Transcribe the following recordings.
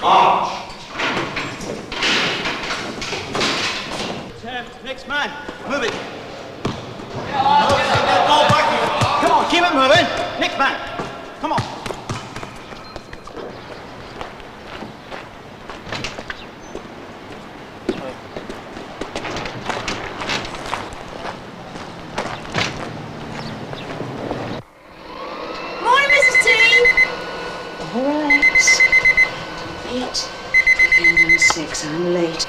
March! Next man, move it. Come on, keep it moving. Next man, come on. Morning, Mrs. T. All right. 8:06. I'm late.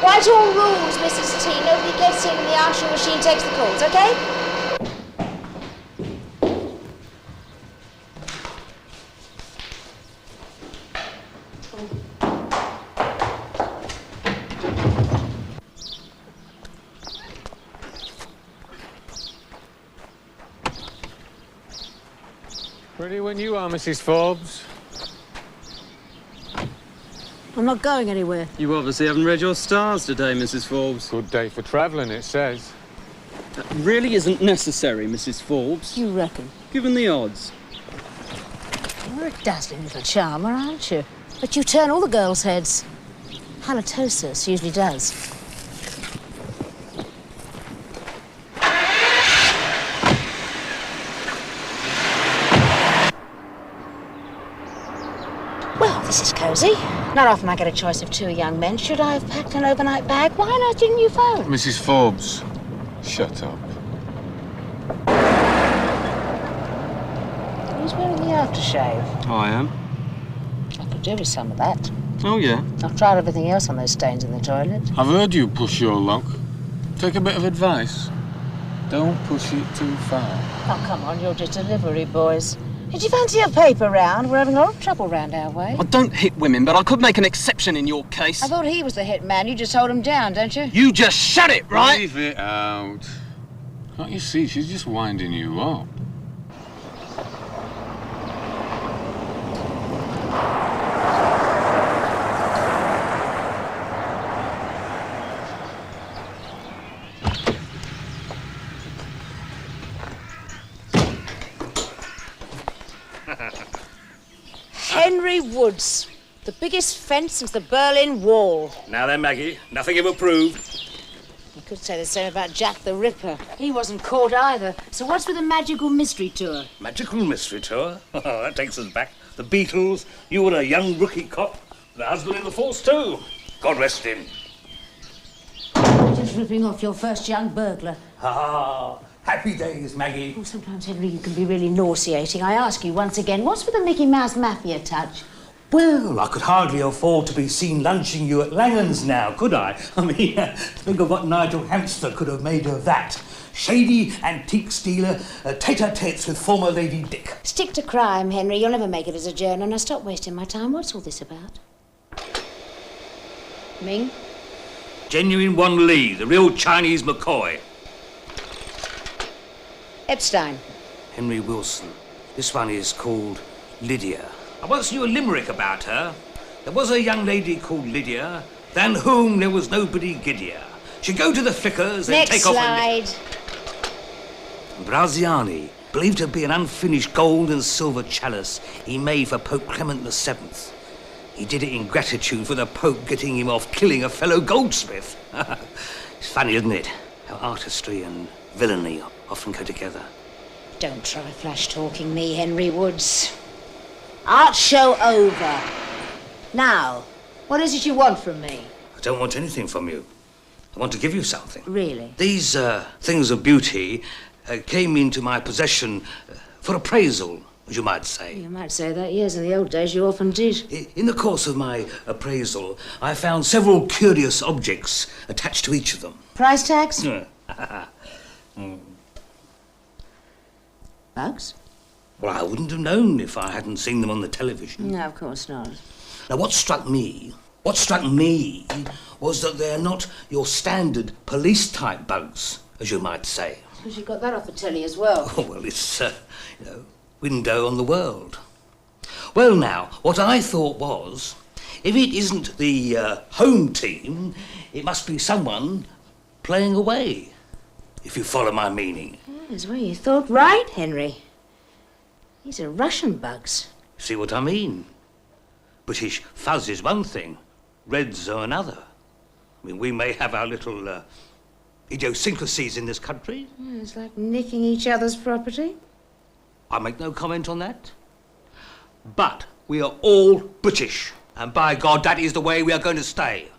Write all rules, Mrs. T. Nobody gets in and the answering machine takes the calls, okay? Ready when you are, Mrs. Forbes. I'm not going anywhere. You obviously haven't read your stars today, Mrs. Forbes. Good day for travelling, it says. That really isn't necessary, Mrs. Forbes. You reckon? Given the odds. You're a dazzling little charmer, aren't you? But you turn all the girls' heads. Halitosis usually does. Well, this is cosy. Not often I get a choice of two young men. Should I have packed an overnight bag? Why not didn't you phone? Mrs. Forbes, shut up. Who's wearing the aftershave? Oh, I am. I could do with some of that. Oh, yeah. I've tried everything else on those stains in the toilet. I've heard you push your luck. Take a bit of advice. Don't push it too far. Oh, come on, you're just delivery boys. Did you fancy a paper round? We're having a lot of trouble round our way. I don't hit women, but I could make an exception in your case. I thought he was the hit man. You just hold him down, don't you? You just shut it, right? Leave it out. Can't you see? She's just winding you up. Henry Woods. The biggest fence since the Berlin Wall. Now then, Maggie, nothing ever proved. You could say the same about Jack the Ripper. He wasn't caught either. So what's with the magical mystery tour? Magical mystery tour? Oh, that takes us back. The Beatles, you were a young rookie cop, the husband in the force too. God rest him. Just ripping off your first young burglar. Ah, happy days, Maggie. Oh, sometimes, Henry, you can be really nauseating. I ask you once again, what's with the Mickey Mouse Mafia touch? Well, I could hardly afford to be seen lunching you at Langan's now, could I? I mean, think of what Nigel Hamster could have made of that. Shady antique stealer, tete-a-tetes with former Lady Dick. Stick to crime, Henry. You'll never make it as a journo. Now stop wasting my time. What's all this about? Ming? Genuine Wan Lee, the real Chinese McCoy. Epstein. Henry Wilson. This one is called Lydia. I once knew a limerick about her. There was a young lady called Lydia, than whom there was nobody giddier. She'd go to the flickers and Next take slide. off Braziani, believed to be an unfinished gold and silver chalice he made for Pope Clement VII. He did it in gratitude for the Pope getting him off killing a fellow goldsmith. It's funny, isn't it? How artistry and villainy often go together. Don't try flash-talking me, Henry Woods. Art show over. Now, what is it you want from me? I don't want anything from you. I want to give you something. Really? These things of beauty came into my possession for appraisal, as you might say. You might say that, yes. In the old days, you often did. In the course of my appraisal, I found several curious objects attached to each of them. Price tags? Bugs? Well, I wouldn't have known if I hadn't seen them on the television. No, of course not. Now, what struck me What struck me was that they're not your standard police-type bugs, as you might say. Because you got that off the telly as well. Oh, well, it's, window on the world. Well, now, what I thought was, if it isn't the home team, it must be someone playing away, if you follow my meaning. Yes, well, you thought right, Henry. These are Russian bugs. See what I mean? British fuzz is one thing, reds are another. I mean, we may have our little idiosyncrasies in this country. Yeah, it's like nicking each other's property. I make no comment on that. But we are all British, and by God, that is the way we are going to stay.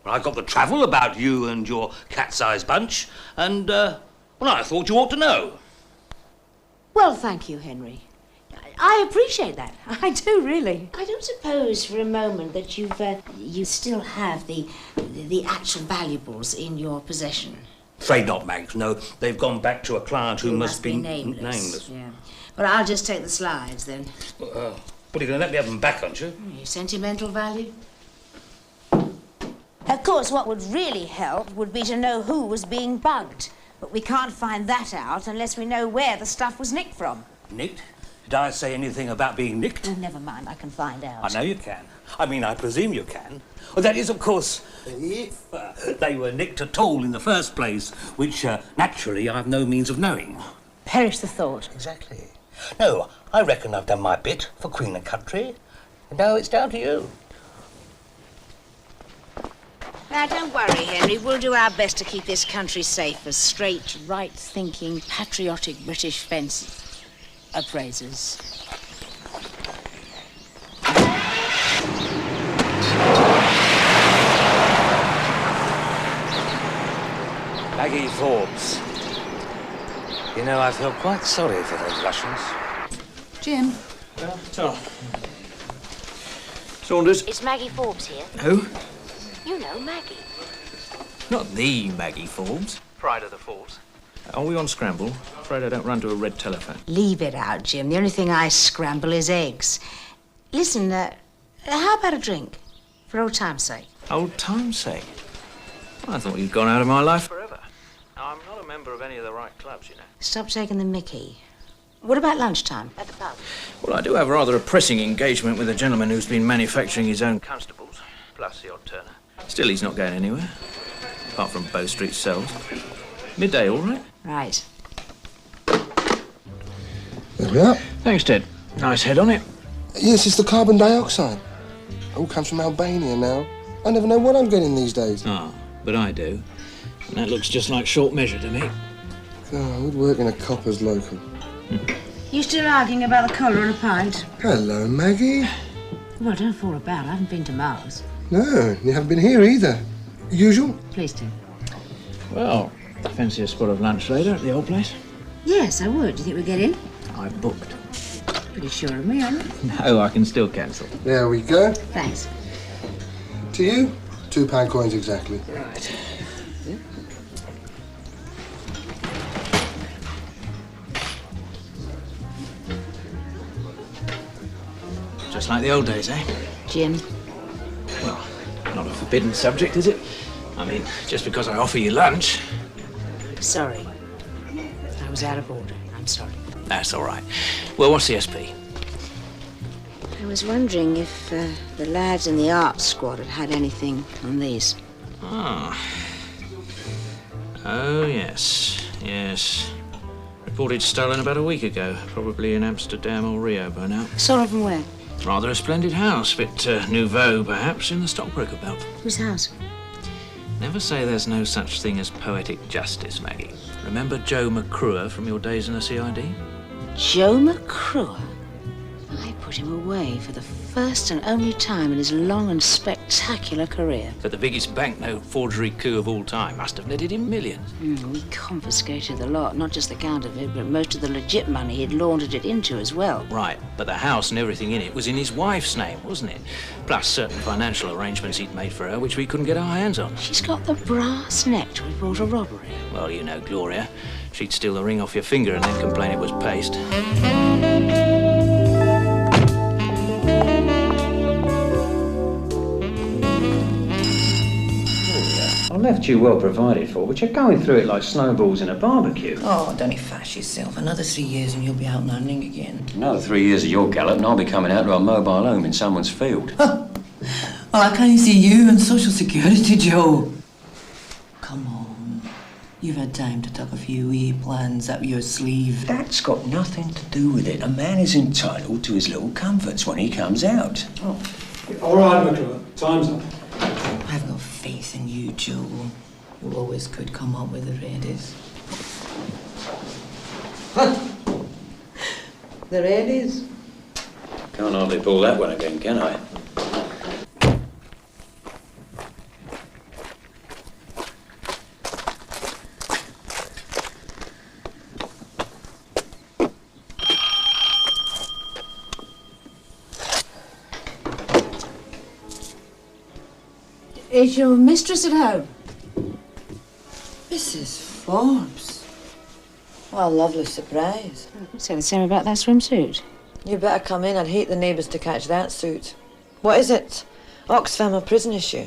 Well, I've got the travel about you and your cat-sized bunch, and, well, I thought you ought to know. Well, thank you, Henry. I appreciate that. I do, really. I don't suppose for a moment that you still have the actual valuables in your possession. Afraid not, Mags. No, they've gone back to a client who must be nameless. Yeah. But I'll just take the slides, then. But you're going to let me have them back, aren't you? Sentimental value? Of course, what would really help would be to know who was being bugged. But we can't find that out unless we know where the stuff was nicked from. Nicked? Did I say anything about being nicked? Oh, never mind, I can find out. I know you can. I mean, I presume you can. Well, that is, of course, if they were nicked at all in the first place, which, naturally, I've no means of knowing. Perish the thought. Exactly. No, I reckon I've done my bit for Queen and Country, and now it's down to you. Now, don't worry, Henry. We'll do our best to keep this country safe as straight, right-thinking, patriotic British fence appraisers. Maggie Forbes. You know, I feel quite sorry for those Russians. Jim. Tom. Saunders. It's Maggie Forbes here. Who? You know, Maggie. Not the Maggie Forbes. Pride of the Forbes. Are we on scramble? Afraid I don't run to a red telephone. Leave it out, Jim. The only thing I scramble is eggs. Listen, how about a drink? For old time's sake. Old time's sake? I thought you'd gone out of my life forever. Now, I'm not a member of any of the right clubs, you know. Stop taking the mickey. What about lunchtime? At the pub? Well, I do have rather a pressing engagement with a gentleman who's been manufacturing his own constables, plus the odd turner. Still, he's not going anywhere, apart from Bow Street cells. Midday, all right? Right. There we are. Thanks, Ted. Nice head on it. Yes, it's the carbon dioxide. It all comes from Albania now. I never know what I'm getting these days. Ah, but I do. And that looks just like short measure to me. God, I would work in a copper's local. You still arguing about the collar and a pint? Hello, Maggie. Well, don't fall about. I haven't been to Mars. No, you haven't been here either. Usual? Please do. Well, fancy a spot of lunch later at the old place? Yes, I would. Do you think we'll get in? I booked. Pretty sure of me, aren't you? No, I can still cancel. There we go. Thanks. To you, £2 coins exactly. Right. Just like the old days, eh? Jim. Well, not a forbidden subject, is it? I mean, just because I offer you lunch. Sorry. I was out of order. I'm sorry. That's all right. Well, what's the SP? I was wondering if the lads in the art squad had anything on these. Ah. Oh, yes. Yes. Reported stolen about a week ago. Probably in Amsterdam or Rio by now. Saw from where? Rather a splendid house. Bit nouveau, perhaps, in the stockbroker belt. Whose house? Never say there's no such thing as poetic justice, Maggie. Remember Joe McCrewer from your days in the C.I.D.? Joe McCrewer? I put him away for the first and only time in his long and spectacular career. For the biggest banknote forgery coup of all time. Must have netted him millions. We confiscated the lot, not just the counterfeit, but most of the legit money he'd laundered it into as well. Right, but the house and everything in it was in his wife's name, wasn't it? Plus certain financial arrangements he'd made for her, which we couldn't get our hands on. She's got the brass neck to report a robbery. Well, you know, Gloria. She'd steal the ring off your finger and then complain it was paste. left you well provided for, but you're going through it like snowballs in a barbecue. Oh, don't you fash yourself. Another 3 years and you'll be out landing again. Another 3 years of your gallop and I'll be coming out to a mobile home in someone's field. Well, I can't see you and Social Security, Joe. Come on. You've had time to tuck a few wee plans up your sleeve. That's got nothing to do with it. A man is entitled to his little comforts when he comes out. Oh. All right, McCrewer. Time's up. I've got faith in you, Joe. You always could come up with the readies. The readies? Can't hardly pull that one again, can I? Is your mistress at home? Mrs. Forbes. What a lovely surprise. I'd say the same about that swimsuit. You better come in. I'd hate the neighbours to catch that suit. What is it? Oxfam or prison issue?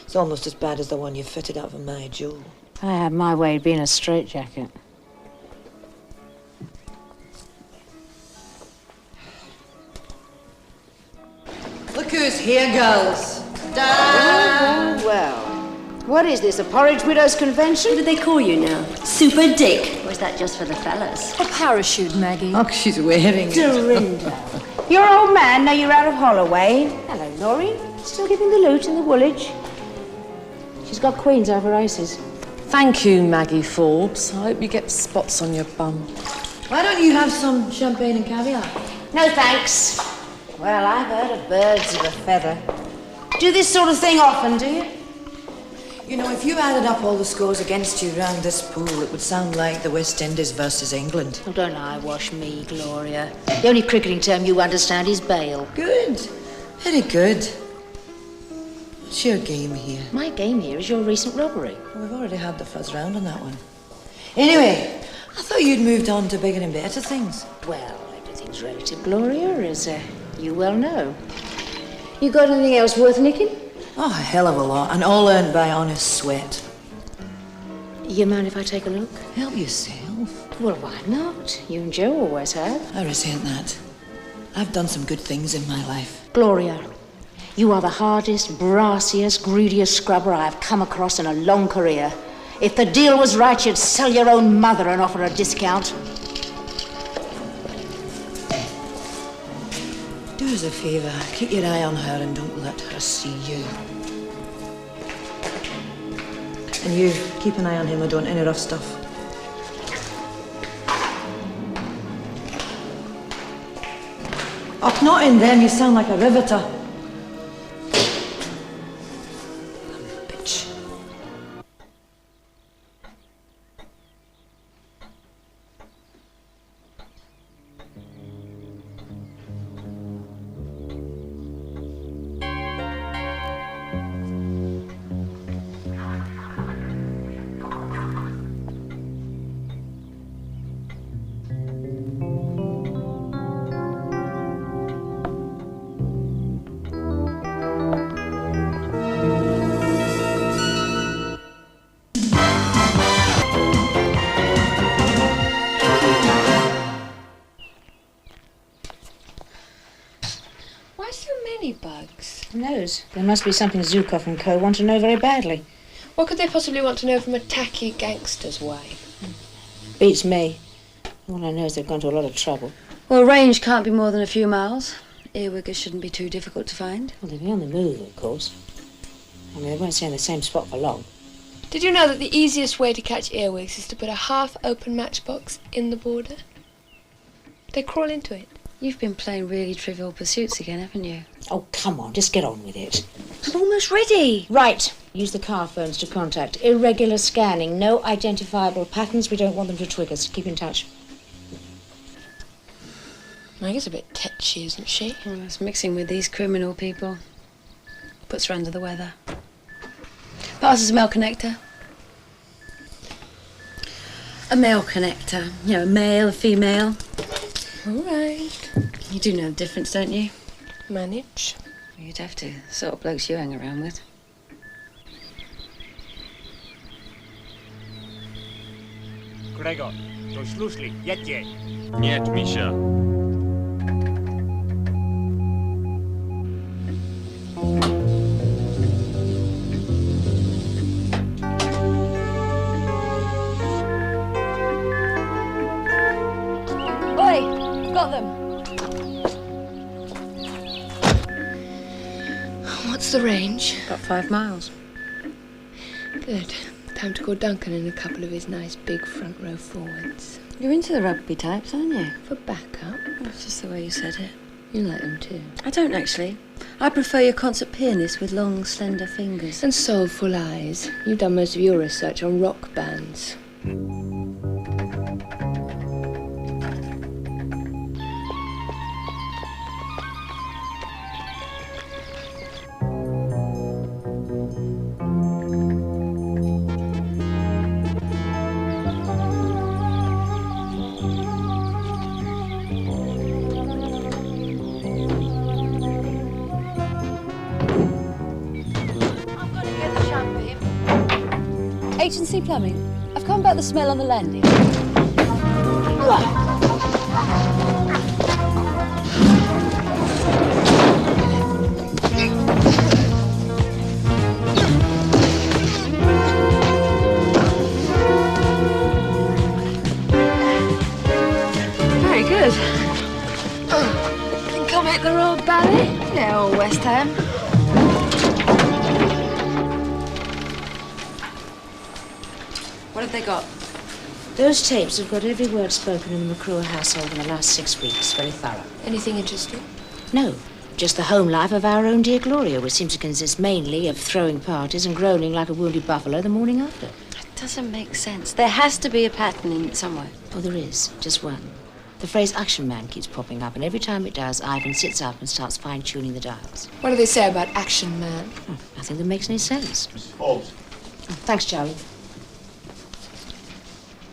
It's almost as bad as the one you fitted up for my Joe. I had my way being a straitjacket. Look who's here, girls. Well. What is this, a porridge widows' convention? What do they call you now? Super Dick? Or is that just for the fellas? A parachute, Maggie. Oh, she's wearing it. Dorinda. Your old man, now you're out of Holloway. Hello, Laurie. Still giving the loot in the Woolwich. She's got queens over aces. Thank you, Maggie Forbes. I hope you get spots on your bum. Why don't you have some champagne and caviar? No, thanks. Well, I've heard of birds of a feather. Do this sort of thing often, do you? You know, if you added up all the scores against you round this pool, it would sound like the West Indies versus England. Oh, don't eyewash me, Gloria. The only cricketing term you understand is bail. Good. Very good. What's your game here? My game here is your recent robbery. Well, we've already had the first round on that one. Anyway, I thought you'd moved on to bigger and better things. Well, everything's relative, Gloria, as you well know. You got anything else worth nicking? Oh, a hell of a lot, and all earned by honest sweat. You mind if I take a look? Help yourself. Well, why not? You and Joe always have. I resent that. I've done some good things in my life. Gloria, you are the hardest, brassiest, greediest scrubber I have come across in a long career. If the deal was right, you'd sell your own mother and offer a discount. Do us a favour, keep your eye on her and don't let her see you. And you, keep an eye on him, I don't any rough stuff. Oh, not in them, you sound like a riveter. Bitch. Who knows? There must be something Zukov and Co. want to know very badly. What could they possibly want to know from a tacky gangster's way? Beats me. All I know is they've gone to a lot of trouble. Well, range can't be more than a few miles. Earwiggers shouldn't be too difficult to find. Well, they'll be on the move, of course. I mean, they won't stay in the same spot for long. Did you know that the easiest way to catch earwigs is to put a half-open matchbox in the border? They crawl into it. You've been playing really Trivial Pursuits again, haven't you? Oh, come on, just get on with it. I'm almost ready. Right. Use the car phones to contact. Irregular scanning. No identifiable patterns. We don't want them to twig us. Keep in touch. Maggie's a bit tetchy, isn't she? Well, it's mixing with these criminal people. Puts her under the weather. Pass us a mail connector. A male connector. You know, a male, a female. All right. You do know the difference, don't you? Manage. You'd have to. The sort of blokes you hang around with. McGregor. To sluszli, jedźcie. Niet, Misha. Oi, got them. What's the range? About 5 miles. Good. Time to call Duncan and a couple of his nice big front row forwards. You're into the rugby types, aren't you? For backup. That's just the way you said it. You like them too. I don't actually. I prefer your concert pianist with long, slender fingers. And soulful eyes. You've done most of your research on rock bands. Agency plumbing. I've come about the smell on the landing. Very good. Think I'll make the Royal Ballet? Yeah, or West Ham. What have they got? Those tapes have got every word spoken in the McCrewer household in the last 6 weeks. Very thorough. Anything interesting? No. Just the home life of our own dear Gloria, which seems to consist mainly of throwing parties and groaning like a wounded buffalo the morning after. It doesn't make sense. There has to be a pattern in somewhere. Oh, there is. Just one. The phrase action man keeps popping up, and every time it does, Ivan sits up and starts fine-tuning the dials. What do they say about action man? Nothing that makes any sense. Mrs. Forbes. Oh, thanks, Charlie.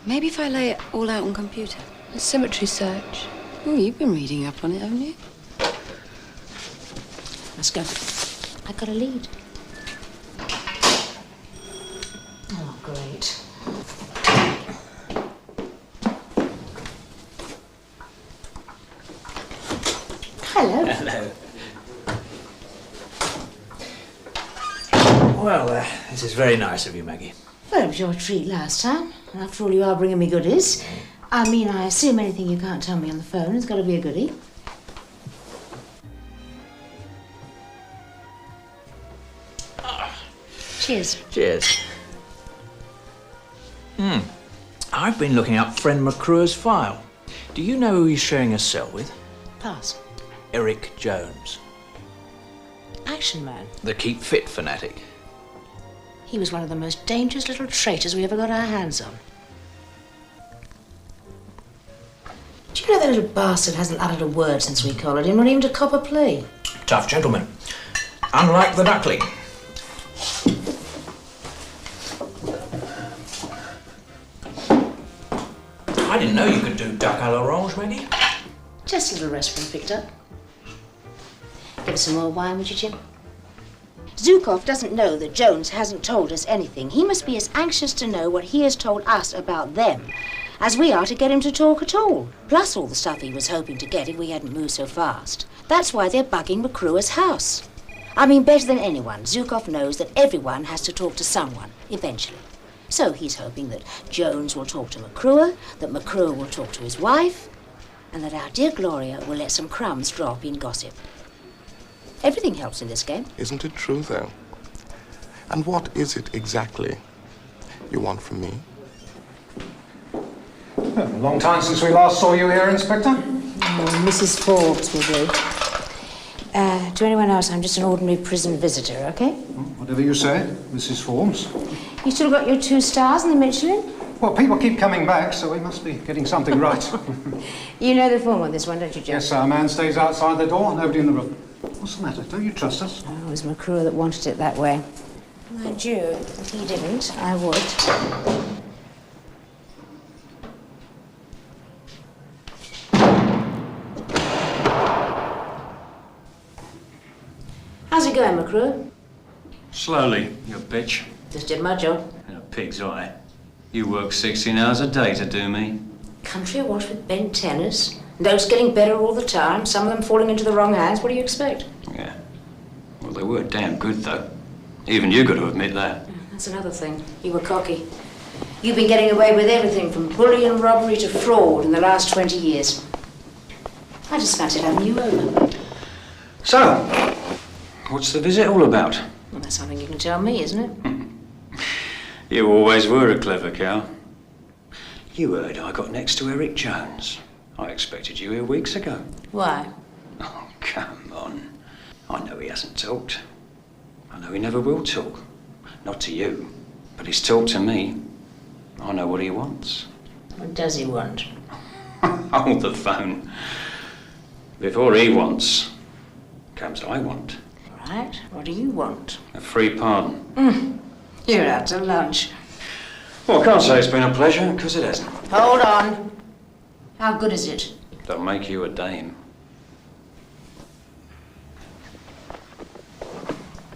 Maybe if I lay it all out on computer. A symmetry search. Oh, you've been reading up on it, haven't you? Let's go. I've got a lead. Oh, great. Hello. Hello. Well, this is very nice of you, Maggie. Well, it was your treat last time. After all, you are bringing me goodies. I mean, I assume anything you can't tell me on the phone has got to be a goodie. Cheers. Cheers. I've been looking up friend McCrewer's file. Do you know who he's sharing a cell with? Pass. Eric Jones, Action man. the keep fit fanatic. He was one of the most dangerous little traitors we ever got our hands on. Do you know that little bastard hasn't uttered a word since we collared him, not even to cop a plea? Tough gentleman. Unlike the duckling. I didn't know you could do duck à l'orange, Maggie. Just a little recipe picked up. Give us some more wine, would you, Jim? Zukov doesn't know that Jones hasn't told us anything. He must be as anxious to know what he has told us about them as we are to get him to talk at all. Plus all the stuff he was hoping to get if we hadn't moved so fast. That's why they're bugging McCrewer's house. I mean, better than anyone, Zukov knows that everyone has to talk to someone, eventually. So he's hoping that Jones will talk to McCrewer, that McCrewer will talk to his wife, and that our dear Gloria will let some crumbs drop in gossip. Everything helps in this game. Isn't it true, though? And what is it exactly you want from me? A long time since we last saw you here, Inspector. Oh, Mrs. Forbes will do. To anyone else, I'm just an ordinary prison visitor, okay? Whatever you say, Mrs. Forbes. You still got your 2 stars in the Michelin? Well, people keep coming back, so we must be getting something right. You know the form on this one, don't you, Joe? Yes, our man stays outside the door, nobody in the room. What's the matter? Don't you trust us? Oh, it was McCrewer that wanted it that way. Mind you, if he didn't, I would. How's it going, McCrewer? Slowly, you bitch. Just did my job. In a pig's eye. You work 16 hours a day to do me. Country awash with bent tenors. Notes getting better all the time, some of them falling into the wrong hands. What do you expect? Yeah. Well, they were damn good, though. Even you got to admit that. That's another thing. You were cocky. You've been getting away with everything from bullion robbery to fraud in the last 20 years. I just fancied having you over. So, what's the visit all about? Well, that's something you can tell me, isn't it? You always were a clever cow. You heard I got next to Eric Jones. I expected you here weeks ago. Why? Oh, come on. I know he hasn't talked. I know he never will talk. Not to you, but he's talked to me. I know what he wants. What does he want? Hold the phone. Before he wants, comes I want. Right. What do you want? A free pardon. You're out to lunch. Well, I can't say it's been a pleasure, because it hasn't. Hold on. How good is it? That'll make you a dame.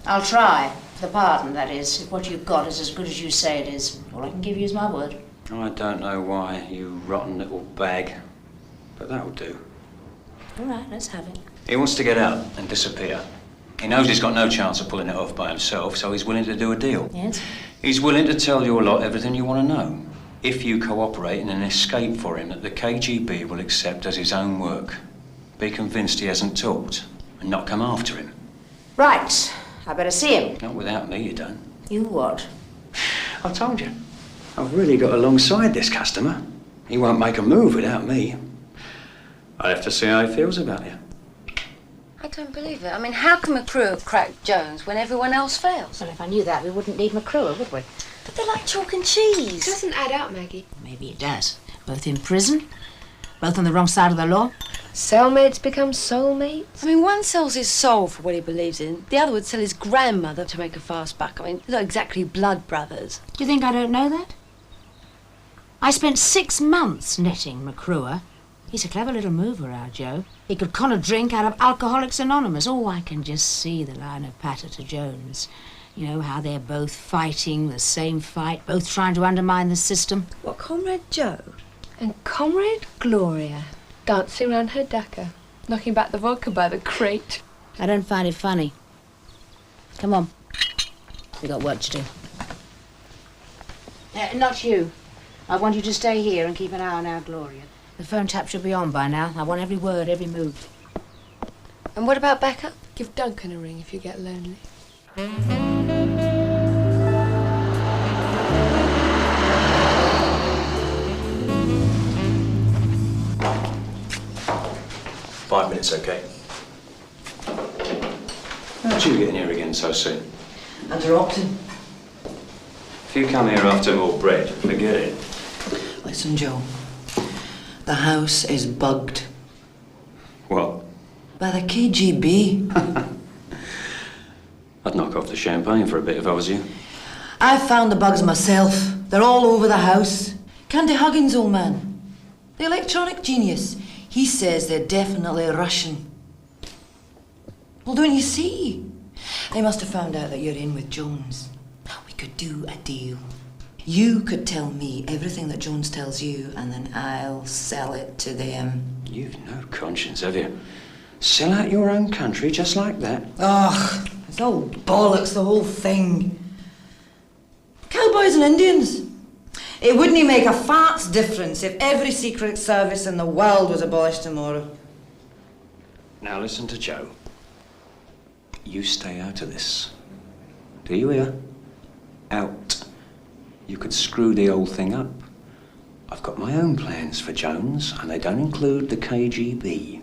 I'll try. The pardon, that is. If what you've got is as good as you say it is. All I can give you is my word. I don't know why, you rotten little bag. But that'll do. All right, let's have it. He wants to get out and disappear. He knows he's got no chance of pulling it off by himself, so he's willing to do a deal. Yes? He's willing to tell your lot everything you want to know. If you cooperate in an escape for him that the KGB will accept as his own work. Be convinced he hasn't talked and not come after him. Right. I better see him. Not without me, you don't. You what? I told you. I've really got alongside this customer. He won't make a move without me. I'll have to see how he feels about you. I don't believe it. I mean, how can McCrewer crack Jones when everyone else fails? Well, if I knew that, we wouldn't need McCrewer, would we? But they're like chalk and cheese. It doesn't add up, Maggie. Maybe it does. Both in prison, both on the wrong side of the law. Cellmates become soulmates. I mean, one sells his soul for what he believes in. The other would sell his grandmother to make a fast buck. I mean, they're not exactly blood brothers. Do you think I don't know that? I spent 6 months netting McCrewer. He's a clever little mover, our Joe. He could con a drink out of Alcoholics Anonymous. Oh, I can just see the line of patter to Jones. You know, how they're both fighting the same fight, both trying to undermine the system. What, Comrade Joe? And Comrade Gloria, dancing round her dacker, knocking back the vodka by the crate. I don't find it funny. Come on. We've got work to do. Not you. I want you to stay here and keep an eye on our Gloria. The phone tap should be on by now. I want every word, every move. And what about backup? Give Duncan a ring if you get lonely. Five minutes, okay? How'd you get in here again so soon? Under Upton. If you come here after more bread, forget it. Listen, Joe. The house is bugged. What? By the KGB. I'd knock off the champagne for a bit if I was you. I found the bugs myself. They're all over the house. Candy Huggins, old man. The electronic genius. He says they're definitely Russian. Well, don't you see? They must have found out that you're in with Jones. We could do a deal. You could tell me everything that Jones tells you, and then I'll sell it to them. You've no conscience, have you? Sell out your own country just like that? Ugh, it's all bollocks, the whole thing. Cowboys and Indians. It wouldn't make a fart's difference if every secret service in the world was abolished tomorrow. Now listen to Joe. You stay out of this. Do you hear? Out. You could screw the whole thing up. I've got my own plans for Jones, and they don't include the KGB.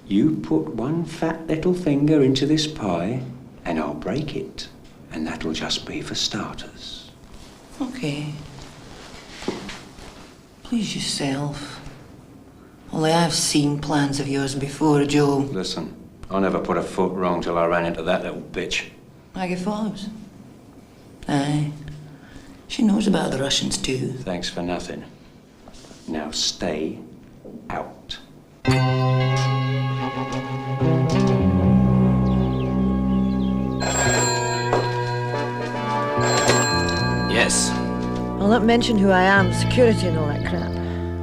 You put one fat little finger into this pie, and I'll break it. And that'll just be for starters. Okay. Please yourself. Only I've seen plans of yours before, Joe. Listen, I never put a foot wrong till I ran into that little bitch. Maggie Forbes. Aye. She knows about the Russians, too. Thanks for nothing. Now stay out. Yes. I'll not mention who I am, security and all that crap.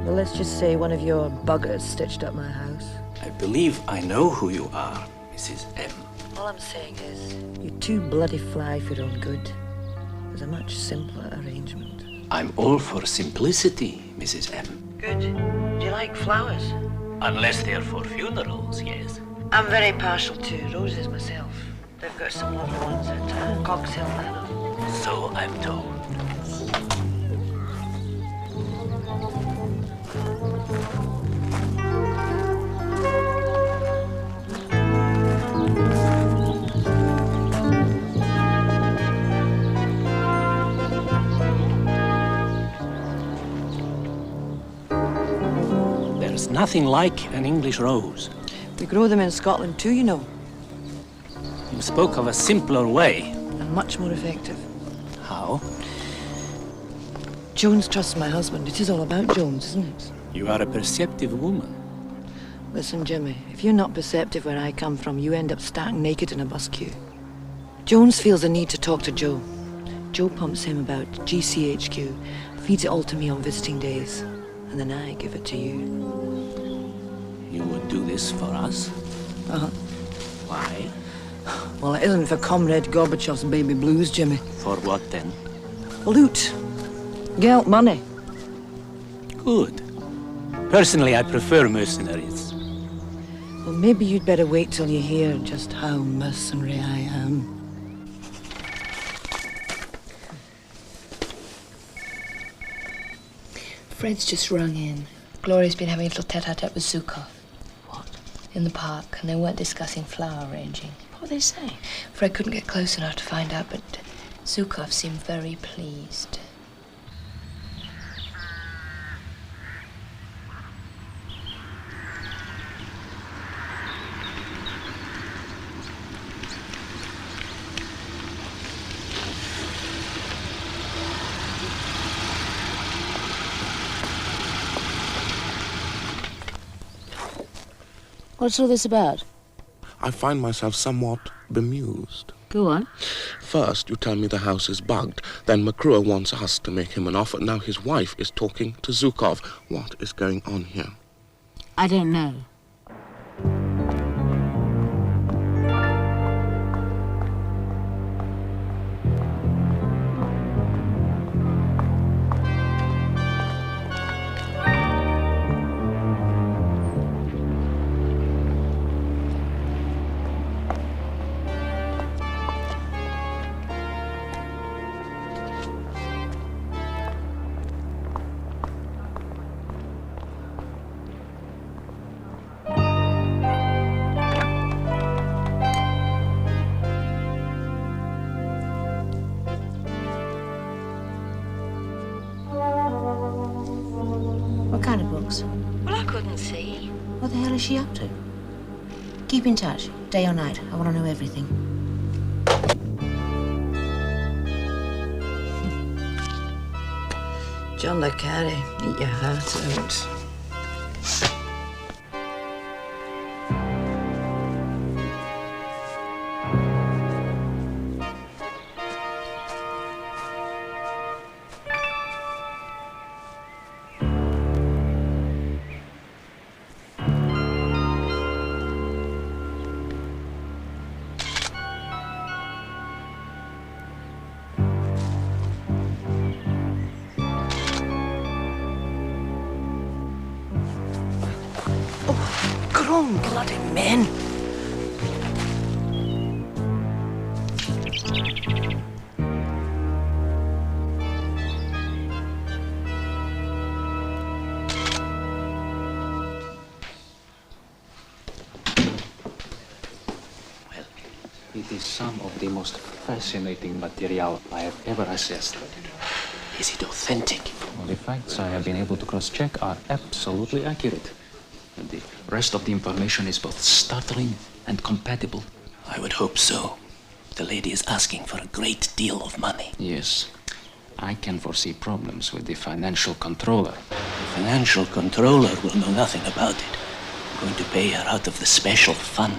But let's just say one of your buggers stitched up my house. I believe I know who you are, Mrs. M. All I'm saying is, you're too bloody fly for your own good. There's a much simpler arrangement. I'm all for simplicity, Mrs. M. Good. Do you like flowers? Unless they're for funerals, yes. I'm very partial to roses myself. They've got some lovely ones at Cox Hill Manor. So I'm told. There's nothing like an English rose. We grow them in Scotland too, you know. You spoke of a simpler way. And much more effective. How? Jones trusts my husband. It is all about Jones, isn't it? You are a perceptive woman. Listen, Jimmy, if you're not perceptive where I come from, you end up stark naked in a bus queue. Jones feels the need to talk to Joe. Joe pumps him about GCHQ, feeds it all to me on visiting days, and then I give it to you. You would do this for us? Uh-huh. Why? Well, it isn't for Comrade Gorbachev's baby blues, Jimmy. For what then? Loot. Geld, money. Good. Personally, I prefer mercenaries. Well, maybe you'd better wait till you hear just how mercenary I am. Fred's just rung in. Gloria's been having a little tete-a-tete with Zukov. What? In the park, and they weren't discussing flower arranging. What were they saying? Fred couldn't get close enough to find out, but Zukov seemed very pleased. What's all this about? I find myself somewhat bemused. Go on. First, you tell me the house is bugged. Then McCrewer wants us to make him an offer. Now his wife is talking to Zukov. What is going on here? I don't know. What kind of books? Well, I couldn't see. What the hell is she up to? Keep in touch, day or night. I want to know everything. John le Carre, eat your heart out. Bloody men! It is some of the most fascinating material I have ever assessed. Is it authentic? Well, the facts I have been able to cross-check are absolutely accurate. And the rest of the information is both startling and compatible. I would hope so. The lady is asking for a great deal of money. Yes. I can foresee problems with the financial controller. The financial controller will know nothing about it. I'm going to pay her out of the special fund.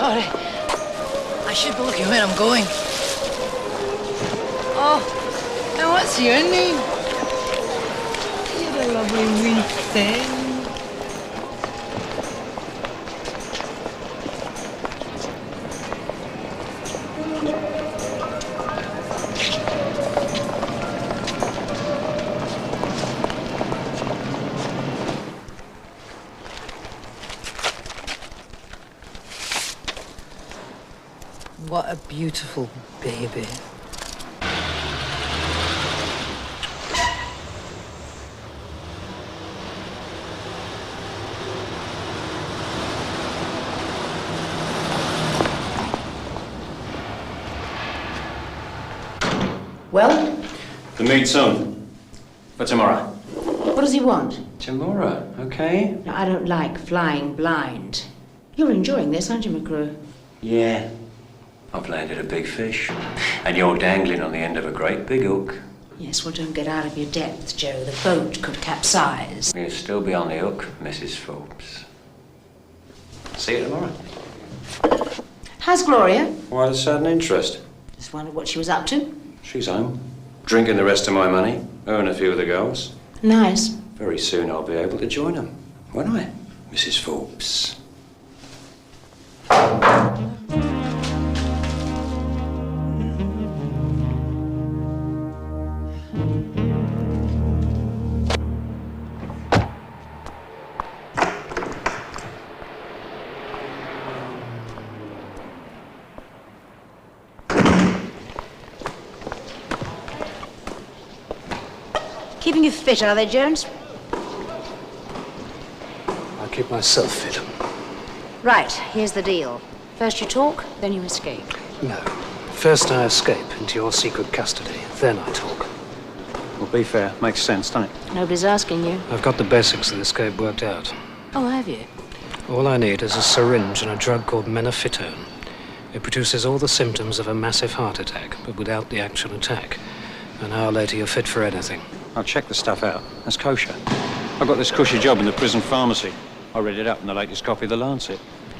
sorry. I should be looking where I'm going. Oh, now what's your name? You're a lovely wee thing. What a beautiful baby. Well? The meet soon. For tomorrow. What does he want? Tomorrow, okay? No, I don't like flying blind. You're enjoying this, aren't you, McCrewer? Yeah. I've landed a big fish. And you're dangling on the end of a great big hook. Yes, well, don't get out of your depth, Joe. The boat could capsize. You'll still be on the hook, Mrs. Forbes. See you tomorrow. How's Gloria? Why the sudden interest? Just wondered what she was up to. She's home. Drinking the rest of my money. Her and a few of the girls. Nice. Very soon I'll be able to join them, won't I, Mrs. Forbes? Keeping you fit, are they, Jones? I keep myself fit. Right, here's the deal. First you talk, then you escape. No. First I escape into your secret custody, then I talk. Well, be fair. Makes sense, doesn't it? Nobody's asking you. I've got the basics of the escape worked out. Oh, have you? All I need is a syringe and a drug called menafitone. It produces all the symptoms of a massive heart attack, but without the actual attack. An hour later, you're fit for anything. I'll check the stuff out. That's kosher. I've got this cushy job in the prison pharmacy. I read it up in the latest copy of the Lancet.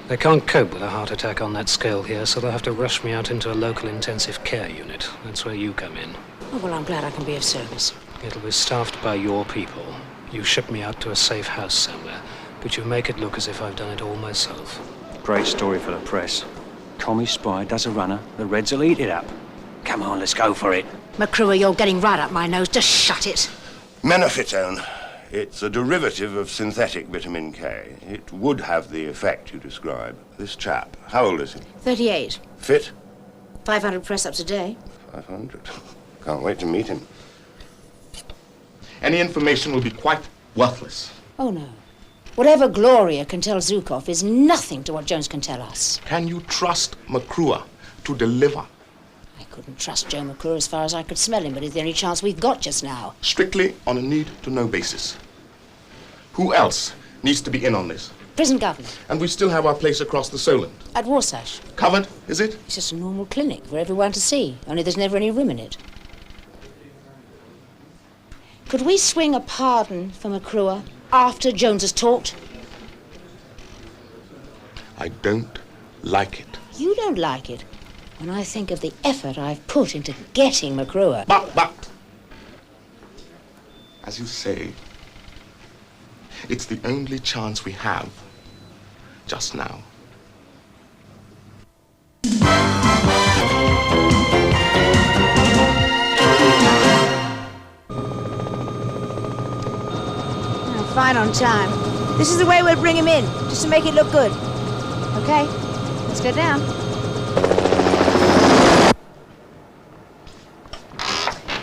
They can't cope with a heart attack on that scale here, so they'll have to rush me out into a local intensive care unit. That's where you come in. Oh, well, I'm glad I can be of service. It'll be staffed by your people. You ship me out to a safe house somewhere, but you make it look as if I've done it all myself. Great story for the press. Commie spy does a runner, the Reds will eat it up. Come on, let's go for it. McCrewer, you're getting right up my nose. Just shut it. Menafitone. It's a derivative of synthetic vitamin K. It would have the effect you describe. This chap, how old is he? 38. Fit? 500 press-ups a day. 500. Can't wait to meet him. Any information will be quite worthless. Oh, no. Whatever Gloria can tell Zukov is nothing to what Jones can tell us. Can you trust McCrewer to deliver? I couldn't trust Joe McCrewer as far as I could smell him, but he's the only chance we've got just now. Strictly on a need-to-know basis. Who else needs to be in on this? Prison governor. And we still have our place across the Solent. At Warsash. Covered, is it? It's just a normal clinic for everyone to see, only there's never any room in it. Could we swing a pardon for McCrewer after Jones has talked? I don't like it. You don't like it? When I think of the effort I've put into getting McCrewer. But, as you say, it's the only chance we have just now. Oh, fine on time. This is the way we'll bring him in, just to make it look good. Okay, let's go down.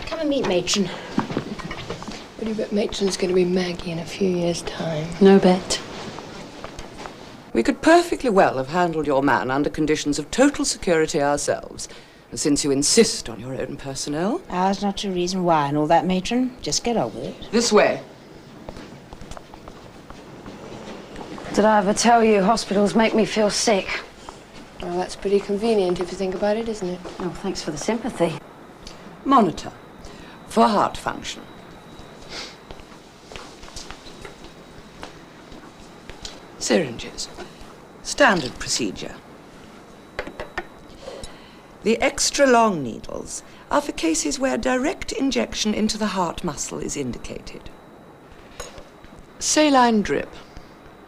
Come and meet Matron. What do you bet Matron's going to be Maggie in a few years' time? No bet. We could perfectly well have handled your man under conditions of total security ourselves. And since you insist on your own personnel... That's not your reason why and all that, Matron. Just get over it. This way. Did I ever tell you hospitals make me feel sick? Well, that's pretty convenient if you think about it, isn't it? Oh, thanks for the sympathy. Monitor. For heart function. Syringes. Standard procedure. The extra long needles are for cases where direct injection into the heart muscle is indicated. Saline drip.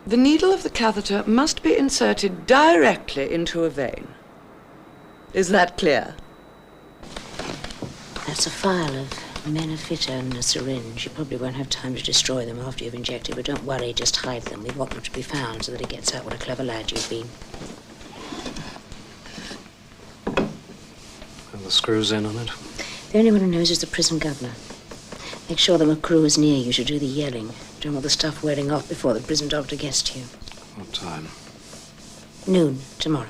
The needle of the catheter must be inserted directly into a vein. Is that clear? That's a file of Menafitone and a syringe. You probably won't have time to destroy them after you've injected, but don't worry, just hide them. We want them to be found so that it gets out what a clever lad you've been. And the screws in on it? The only one who knows is the prison governor. Make sure that McCrewer is near you to do the yelling. Don't want the stuff wearing off before the prison doctor gets to you. What time? Noon tomorrow.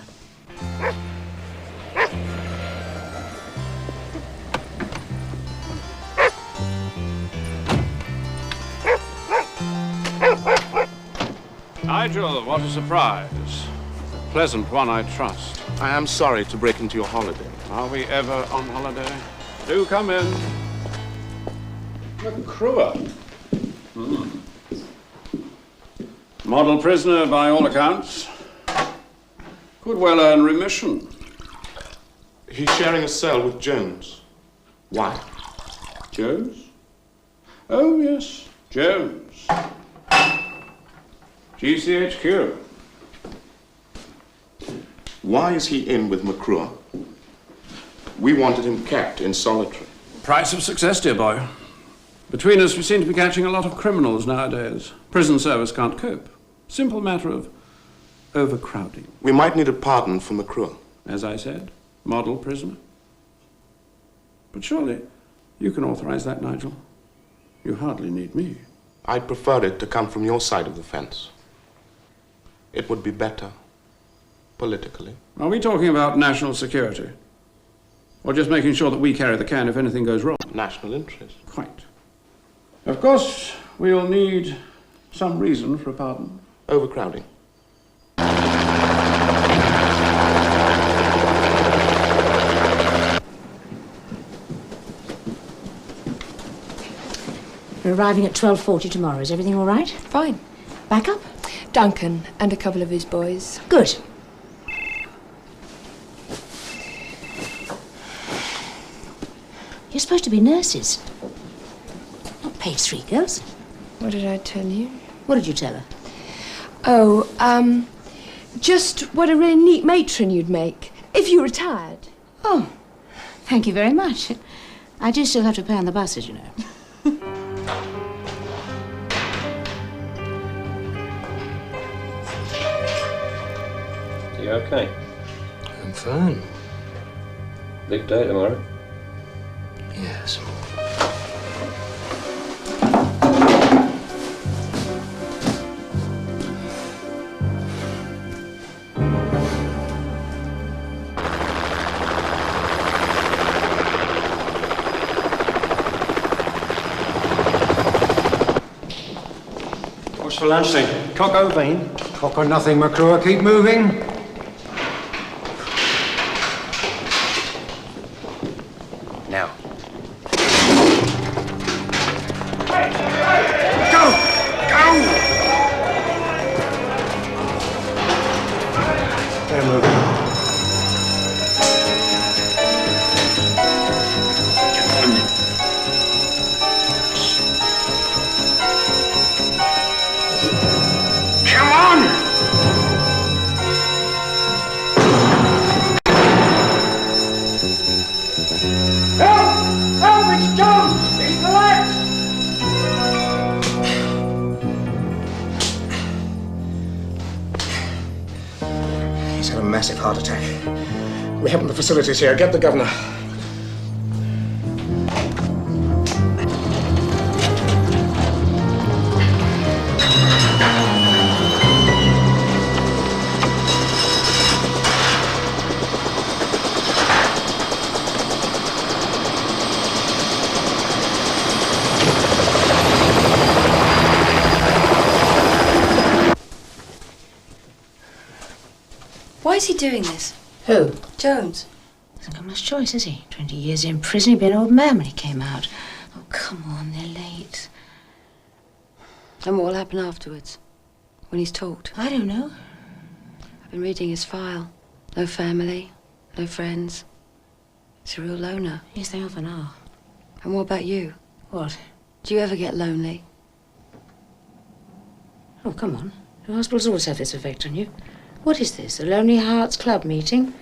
Nigel, what a surprise. A pleasant one, I trust. I am sorry to break into your holiday. Are we ever on holiday? Do come in. McCrewer. Model prisoner by all accounts. Could well earn remission. He's sharing a cell with Jones. Why? Jones? Oh, yes, Jones. GCHQ. Why is he in with McCrewer? We wanted him kept in solitary. Price of success, dear boy. Between us, we seem to be catching a lot of criminals nowadays. Prison service can't cope. Simple matter of overcrowding. We might need a pardon for McCrewer. As I said, model prisoner. But surely you can authorize that, Nigel. You hardly need me. I'd prefer it to come from your side of the fence. It would be better, politically. Are we talking about national security? Or just making sure that we carry the can if anything goes wrong? National interest. Quite. Of course, we'll need some reason for a pardon. Overcrowding. We're arriving at 12:40 tomorrow. Is everything all right? Fine. Back up? Duncan and a couple of his boys. Good. You're supposed to be nurses. Not paid 3 girls. What did I tell you? What did you tell her? Oh, just what a really neat matron you'd make if you retired. Oh, thank you very much. I do still have to pay on the buses, you know. You okay? I'm fine. Big day tomorrow. Yes. What's for lunch then? Cock or bean? Cock or nothing, McCrewer. Keep moving. Now. They're moving. Come on! Help! Help! It's Jones! He's collapsed! He's had a massive heart attack. We haven't the facilities here. Get the governor. Why is he doing this? Who? Jones. Hasn't got much choice, has he? 20 years in prison, he'd be an old man when he came out. Oh, come on, they're late. And what will happen afterwards? When he's talked? I don't know. I've been reading his file. No family, no friends, He's a real loner. Yes, they often are. And what about you? What? Do you ever get lonely? Oh, come on. The hospitals always have this effect on you. What is this, a Lonely Hearts Club meeting?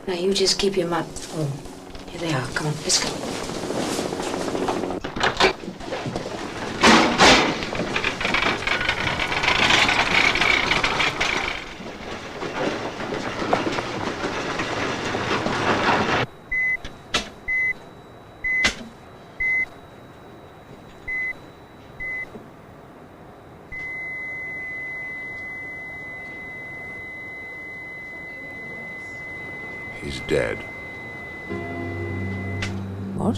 Now, you just keep your mouth... Oh, here they are. Come on, let's go. He's dead. What?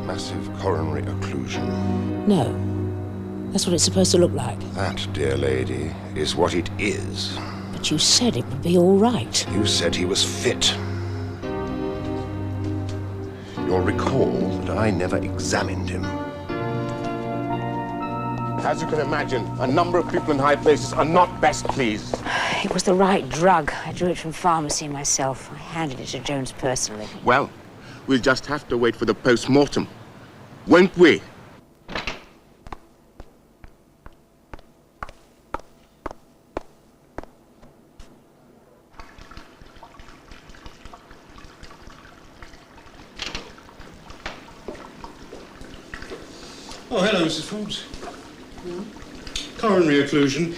Massive coronary occlusion. No. That's what it's supposed to look like. That, dear lady, is what it is. But you said it would be all right. You said he was fit. You'll recall that I never examined him. As you can imagine, a number of people in high places are not best pleased. It was the right drug. I drew it from pharmacy myself. I handed it to Jones personally. Well, we'll just have to wait for the post-mortem, won't we? Oh, hello, Mrs. Forbes. Coronary occlusion.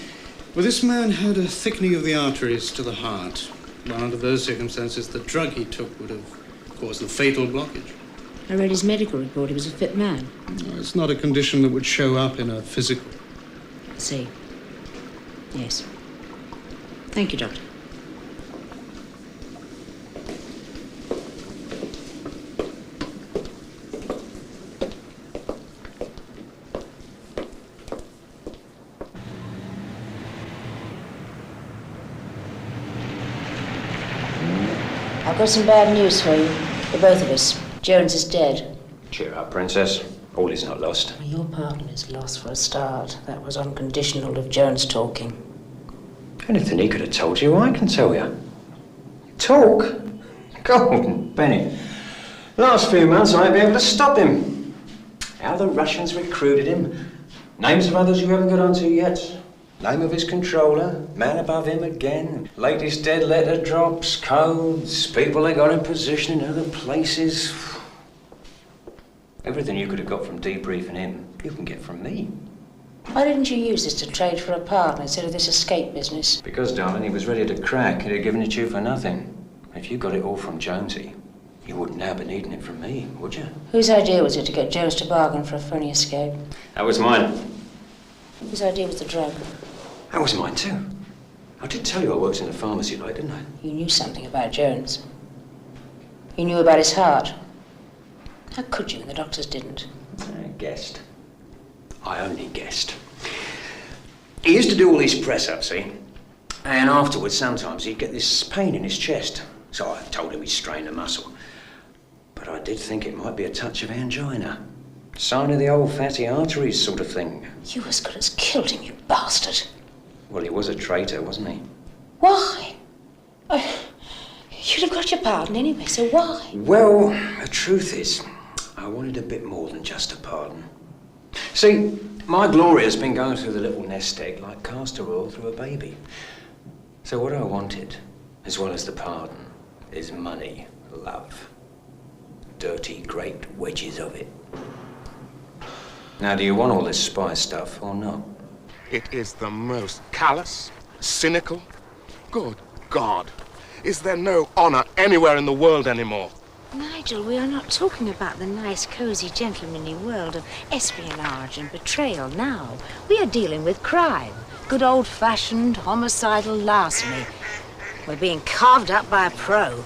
Well, this man had a thickening of the arteries to the heart. Well, under those circumstances, the drug he took would have caused the fatal blockage. I read his medical report. He was a fit man. No, it's not a condition that would show up in a physical. I see. Yes. Thank you, Doctor. I've got some bad news for you, for both of us. Jones is dead. Cheer up, Princess. All is not lost. Your pardon is lost for a start. That was unconditional of Jones talking. Anything he could have told you, I can tell you. Talk? Golden Benny. Last few months, I ain't been able to stop him. How the Russians recruited him. Names of others you haven't got onto yet. Name of his controller, man above him again, latest dead letter drops, codes, people they got in position in other places. Everything you could have got from debriefing him, you can get from me. Why didn't you use this to trade for a partner instead of this escape business? Because, darling, he was ready to crack. He'd have given it to you for nothing. If you got it all from Jonesy, you wouldn't now be needing it from me, would you? Whose idea was it to get Jones to bargain for a phony escape? That was mine. Whose idea was the drug? That was mine too. I did tell you I worked in the pharmacy light, didn't I? You knew something about Jones. You knew about his heart. How could you, and the doctors didn't? I guessed. I only guessed. He used to do all these press-ups, see? And afterwards, sometimes he'd get this pain in his chest. So I told him he'd strain the muscle. But I did think it might be a touch of angina. Sign of the old fatty arteries sort of thing. You as good as killed him, you bastard. Well, he was a traitor, wasn't he? Why? You'd have got your pardon anyway, so why? Well, the truth is, I wanted a bit more than just a pardon. See, my Gloria's been going through the little nest egg like castor oil through a baby. So what I wanted, as well as the pardon, is money, love. Dirty, great wedges of it. Now, do you want all this spy stuff or not? It is the most callous, cynical. Good God. Is there no honor anywhere in the world anymore? Nigel, we are not talking about the nice, cosy, gentlemanly world of espionage and betrayal now. We are dealing with crime. Good old-fashioned, homicidal larceny. We're being carved up by a pro.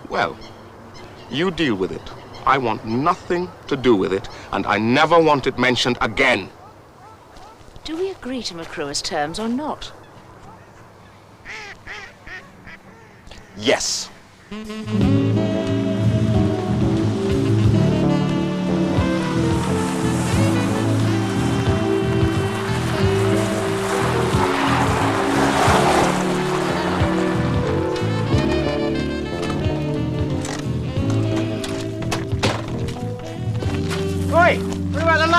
Well, you deal with it. I want nothing to do with it, and I never want it mentioned again. Do we agree to McCrewer's terms or not? Yes.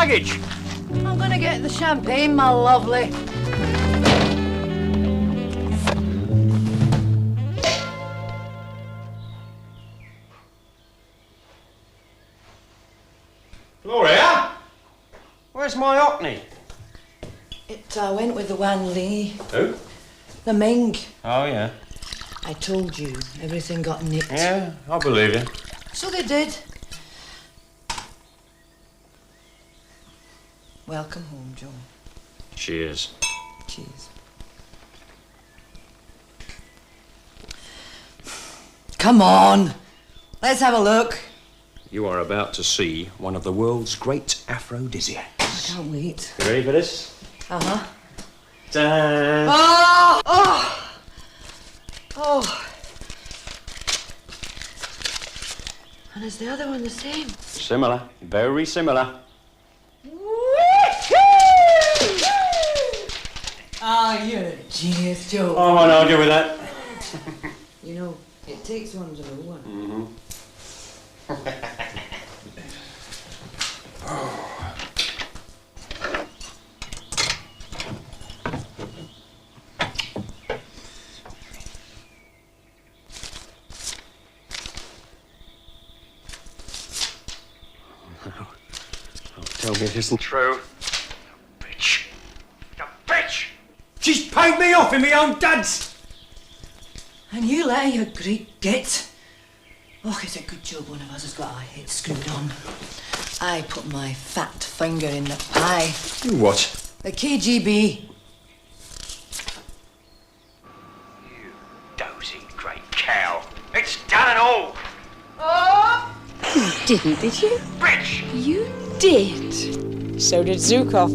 baggage? I'm gonna get the champagne, my lovely. Gloria? Where's my Hockney? It went with the Wan Lee. Who? The Ming. Oh, yeah. I told you, everything got nicked. Yeah, I believe you. So they did. Welcome home, Joe. Cheers. Cheers. Come on, let's have a look. You are about to see one of the world's great aphrodisiacs. I can't wait. You ready for this? Uh-huh. Ta-da! Oh! Oh! Oh! And is the other one the same? Similar. Very similar. Ah, you're a genius, Joe. I won't argue with that. You know, it takes one to know one. Mm-hmm. Tell me it isn't true. Bitch. You bitch! She's paid me off in my own duds! And you let her, you great git. Oh, it's a good job one of us has got our heads screwed on. I put my fat finger in the pie. You what? The KGB. You dozy great cow. It's done and all! Oh! You didn't, did you? Bitch! You did. So did Zukov.